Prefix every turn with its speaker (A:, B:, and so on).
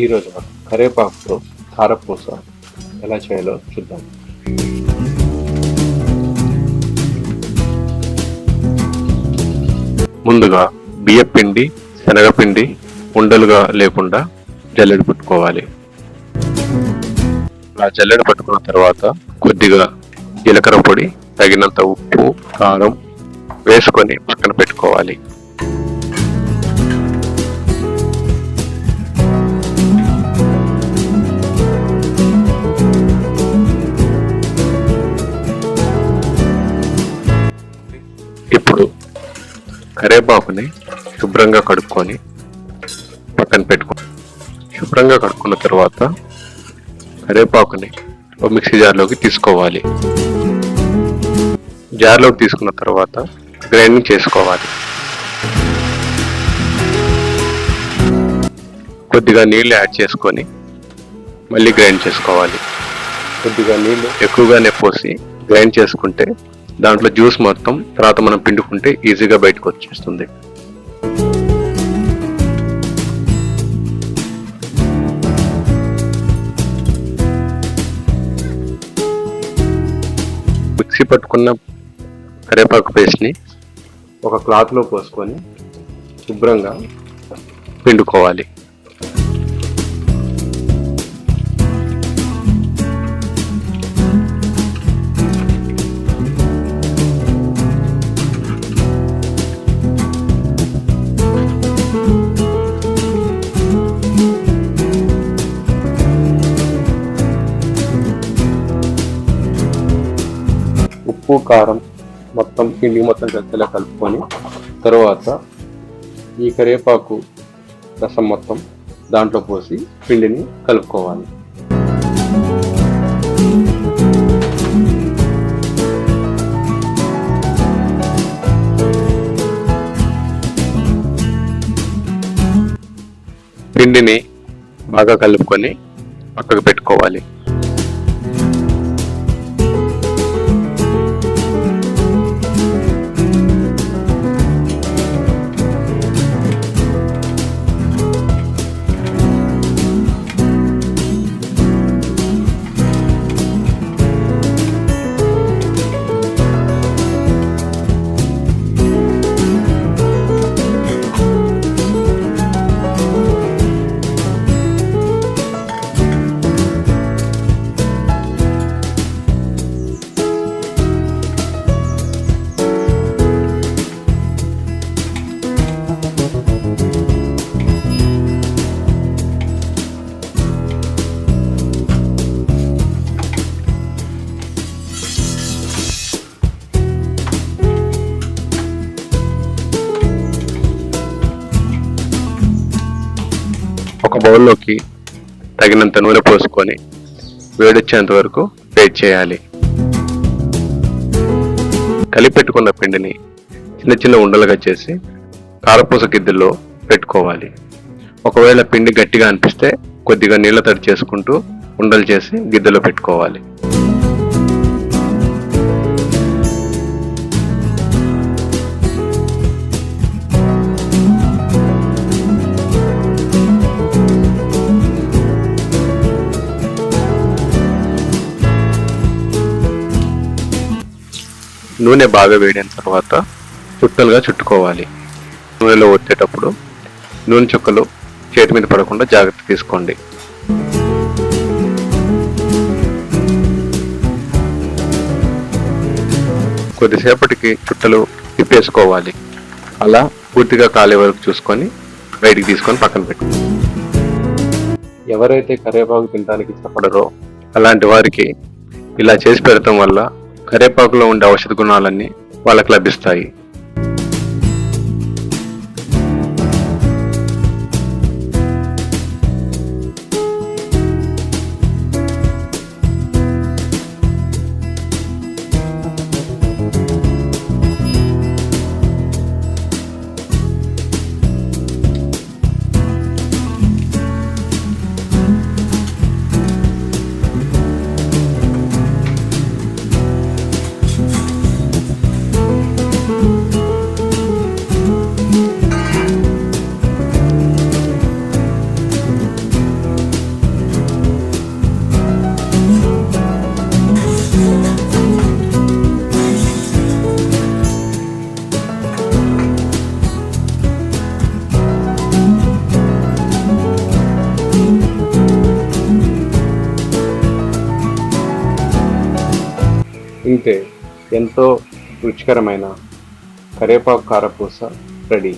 A: ఈరోజు మనం కరివేపాకుతో కారపూస ఎలా చేయాలో చూద్దాం. ముందుగా బియ్యపిండి, శనగపిండి ఉండలుగా లేకుండా జల్లెడ పట్టుకోవాలి. ఆ జల్లెడ పట్టుకున్న తర్వాత కొద్దిగా జీలకర్ర పొడి, తగినంత ఉప్పు, కారం వేసుకొని పక్కన పెట్టుకోవాలి. ఇప్పుడు కరివేపాకుని శుభ్రంగా కడుక్కొని పక్కన పెట్టుకోండి. శుభ్రంగా కడుక్కున్న తర్వాత కరివేపాకుని ఒక మిక్సీ జార్లోకి తీసుకోవాలి. జార్లోకి తీసుకున్న తర్వాత గ్రైండింగ్ చేసుకోవాలి. కొద్దిగా నీళ్ళు యాడ్ చేసుకొని మళ్ళీ గ్రైండ్ చేసుకోవాలి. కొద్దిగా నీళ్ళు ఎక్కువగానే పోసి గ్రైండ్ చేసుకుంటే దాంట్లో జ్యూస్ మొత్తం తర్వాత మనం పిండుకుంటే ఈజీగా బయటకు వచ్చేస్తుంది. మిక్సీ పట్టుకున్న కరివేపాకు పేస్ట్ని ఒక క్లాత్లో పోసుకొని శుభ్రంగా పిండుకోవాలి. ఉప్పు, కారం మొత్తం పిండి మొత్తం కలిసేలా కలుపుకొని తర్వాత ఈ కరివేపాకు రసం మొత్తం దాంట్లో పోసి పిండిని కలుపుకోవాలి. పిండిని బాగా కలుపుకొని పక్కకు పెట్టుకోవాలి. ఒక బౌల్లోకి తగినంత నూనె పోసుకొని వేడొచ్చేంత వరకు వెయిట్ చేయాలి. కలిపెట్టుకున్న పిండిని చిన్న చిన్న ఉండలుగా చేసి కారపూస గిద్దెల్లో పెట్టుకోవాలి. ఒకవేళ పిండి గట్టిగా అనిపిస్తే కొద్దిగా నీళ్ళ తడి చేసుకుంటూ ఉండలు చేసి గిద్దెలో పెట్టుకోవాలి. నూనె బాగా వేడిన తర్వాత చుట్టలుగా చుట్టుకోవాలి. నూనెలో ఒత్తేటప్పుడు నూనె చుక్కలు చేతి మీద పడకుండా జాగ్రత్త తీసుకోండి. కొద్దిసేపటికి చుట్టలు తిప్పేసుకోవాలి. అలా పూర్తిగా కాలే వరకు చూసుకొని బయటికి తీసుకొని పక్కన పెట్టుకోండి. ఎవరైతే కరివేపాకు తినడానికి ఇష్టపడరో అలాంటి వారికి ఇలా చేసి పెడతాం వల్ల కరివేపాకులో ఉండే ఔషధ గుణాలన్నీ వాళ్ళకి లభిస్తాయి. ఇంతే, ఎంతో రుచికరమైన కరివేపాకు కారపూస రెడీ.